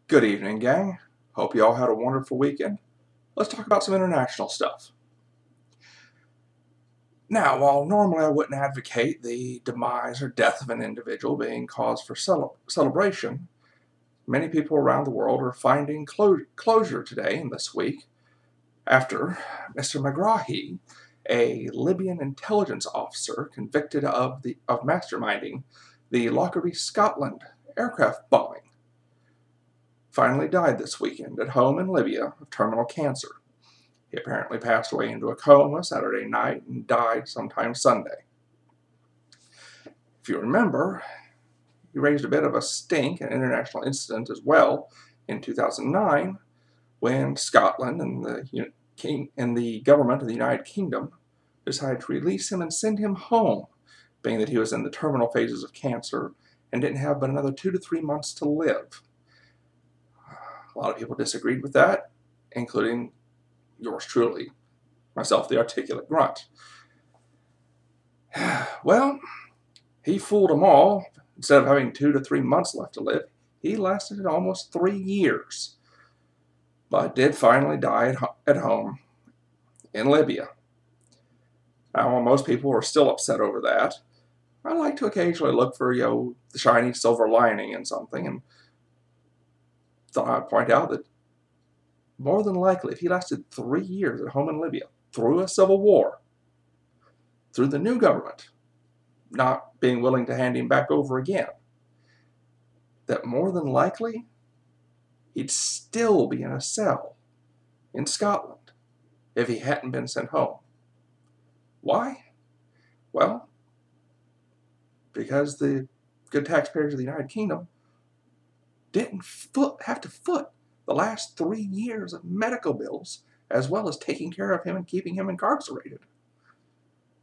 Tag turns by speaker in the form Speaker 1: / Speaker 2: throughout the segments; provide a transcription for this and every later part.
Speaker 1: Good evening, gang. Hope you all had a wonderful weekend. Let's talk about some international stuff. Now, while normally I wouldn't advocate the demise or death of an individual being cause for celebration, many people around the world are finding closure today and this week after Mr. Megrahi, a Libyan intelligence officer convicted of masterminding the Lockerbie, Scotland aircraft bombing, finally died this weekend at home in Libya of terminal cancer. He apparently passed away into a coma Saturday night and died sometime Sunday. If you remember, he raised a bit of a stink, an international incident as well, in 2009 when Scotland and the government of the United Kingdom decided to release him and send him home, being that he was in the terminal phases of cancer and didn't have but another 2 to 3 months to live. A lot of people disagreed with that, including yours truly, myself, the articulate grunt. Well, he fooled them all. Instead of having 2 to 3 months left to live, he lasted almost 3 years, but did finally die at home in Libya. Now, while most people are still upset over that, I like to occasionally look for, the shiny silver lining in something, and thought I'd point out that more than likely, if he lasted 3 years at home in Libya, through a civil war, through the new government not being willing to hand him back over again, that more than likely he'd still be in a cell in Scotland if he hadn't been sent home. Why? Well, because the good taxpayers of the United Kingdom didn't have to foot the last 3 years of medical bills, as well as taking care of him and keeping him incarcerated.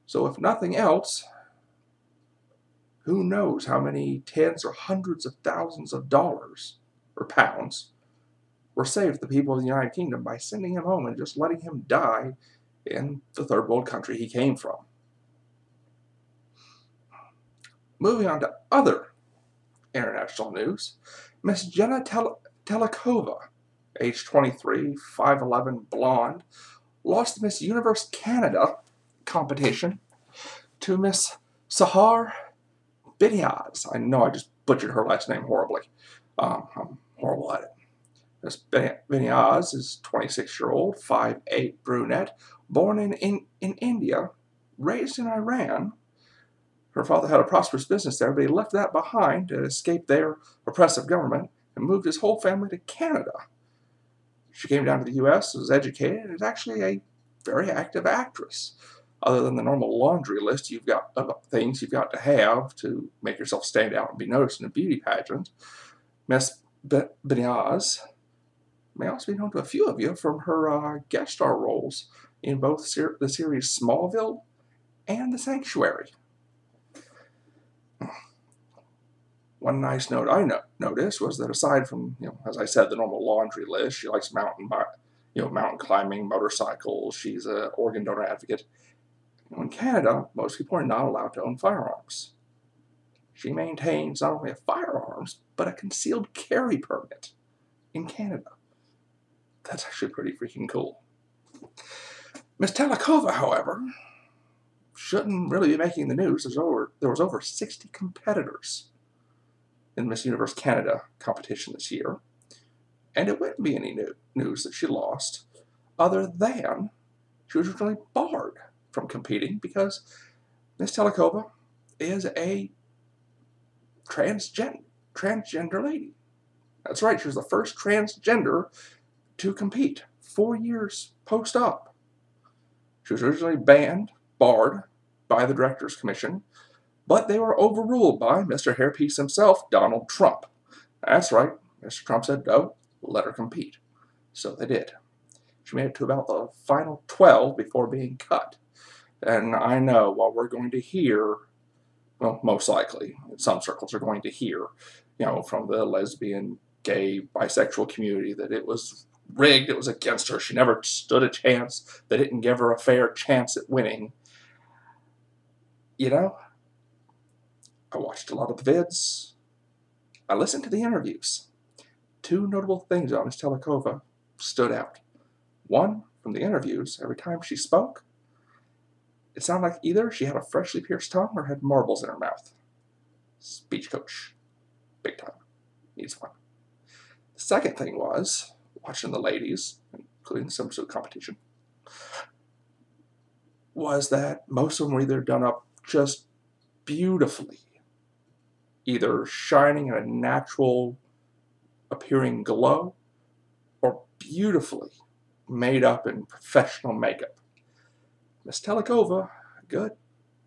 Speaker 1: So if nothing else, who knows how many tens or hundreds of thousands of dollars or pounds were saved to the people of the United Kingdom by sending him home and just letting him die in the third world country he came from. Moving on to other international news, Miss Jenna Telekova, age 23, 5'11", blonde, lost the Miss Universe Canada competition to Miss Sahar Biniaz. I know I just butchered her last name horribly. I'm horrible at it. Miss Biniaz is 26-year-old, 5'8", brunette, born in India, raised in Iran. Her father had a prosperous business there, but he left that behind to escape their oppressive government and moved his whole family to Canada. She came down to the U.S., was educated, and is actually a very active actress. Other than the normal laundry list of things you've got to have to make yourself stand out and be noticed in a beauty pageant, Miss Biniaz may also be known to a few of you from her guest star roles in both the series Smallville and The Sanctuary. One nice note I noticed was that aside from, as I said, the normal laundry list, she likes mountain climbing, motorcycles. She's an organ donor advocate. In Canada, most people are not allowed to own firearms. She maintains not only a firearms, but a concealed carry permit in Canada. That's actually pretty freaking cool. Miss Telekova, however, shouldn't really be making the news. There was over 60 competitors in the Miss Universe Canada competition this year, and it wouldn't be any news that she lost, other than she was originally barred from competing because Miss Telekova is a transgender lady. That's right, she was the first transgender to compete 4 years post-op. She was originally barred by the Directors Commission, but they were overruled by Mr. Hairpiece himself, Donald Trump. That's right, Mr. Trump said, no, let her compete. So they did. She made it to about the final 12 before being cut. And I know, while we're going to hear, well, most likely, in some circles are going to hear, from the lesbian, gay, bisexual community that it was rigged, it was against her, she never stood a chance, they didn't give her a fair chance at winning. I watched a lot of the vids. I listened to the interviews. two notable things about Miss Telekova stood out. One, from the interviews, every time she spoke, it sounded like either she had a freshly pierced tongue or had marbles in her mouth. Speech coach. Big time. Needs one. The second thing was, watching the ladies, including some sort of competition, was that most of them were either done up just beautifully, either shining in a natural appearing glow, or beautifully made up in professional makeup. Miss Telekova, a good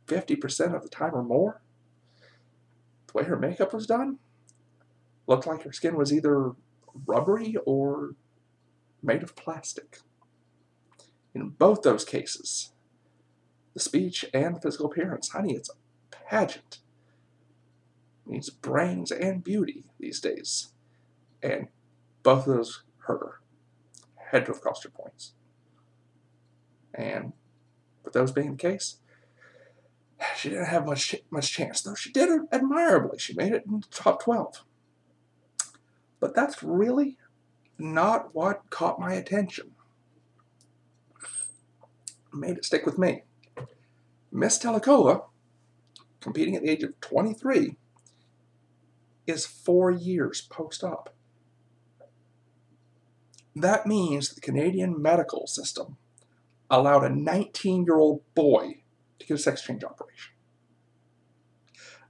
Speaker 1: 50% of the time or more, the way her makeup was done, looked like her skin was either rubbery or made of plastic. In both those cases, the speech and the physical appearance, honey, it's a pageant. It needs brains and beauty these days. And both of those hurt her. Had to have cost her points. And with those being the case, she didn't have much chance, though she did admirably. She made it in the top 12. But that's really not what caught my attention. Made it stick with me. Miss Telekova, competing at the age of 23, is 4 years post-op. That means the Canadian medical system allowed a 19-year-old boy to get a sex change operation.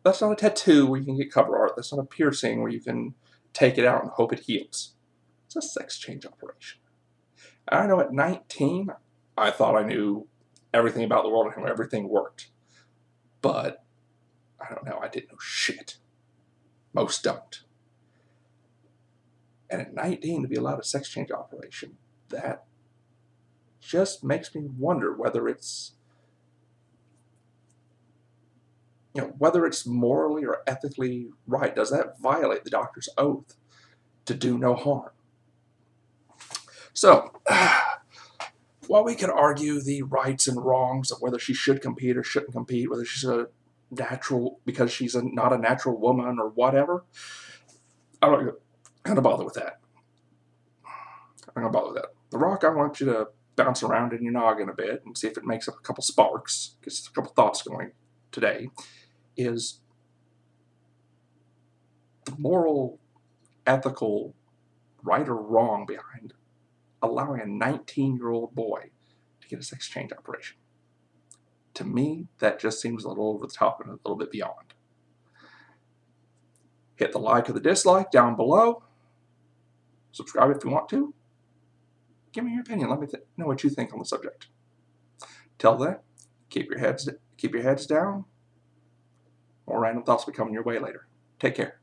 Speaker 1: That's not a tattoo where you can get cover art. That's not a piercing where you can take it out and hope it heals. It's a sex change operation. I know at 19, I thought I knew everything about the world and how everything worked. But, I don't know, I didn't know shit. Most don't. And at 19, to be allowed a sex change operation, that just makes me wonder whether it's, whether it's morally or ethically right. Does that violate the doctor's oath to do no harm? So, while we could argue the rights and wrongs of whether she should compete or shouldn't compete, whether she's a natural, because she's not a natural woman or whatever, I'm not going to bother with that. I'm not going to bother with that. The Rock, I want you to bounce around in your noggin a bit and see if it makes up a couple sparks, gets a couple thoughts going today, is the moral, ethical, right or wrong behind allowing a 19-year-old boy to get a sex change operation. To me, that just seems a little over the top and a little bit beyond. Hit the like or the dislike down below. Subscribe if you want to. Give me your opinion. Let me know what you think on the subject. Till then, keep your heads down. More random thoughts will be coming your way later. Take care.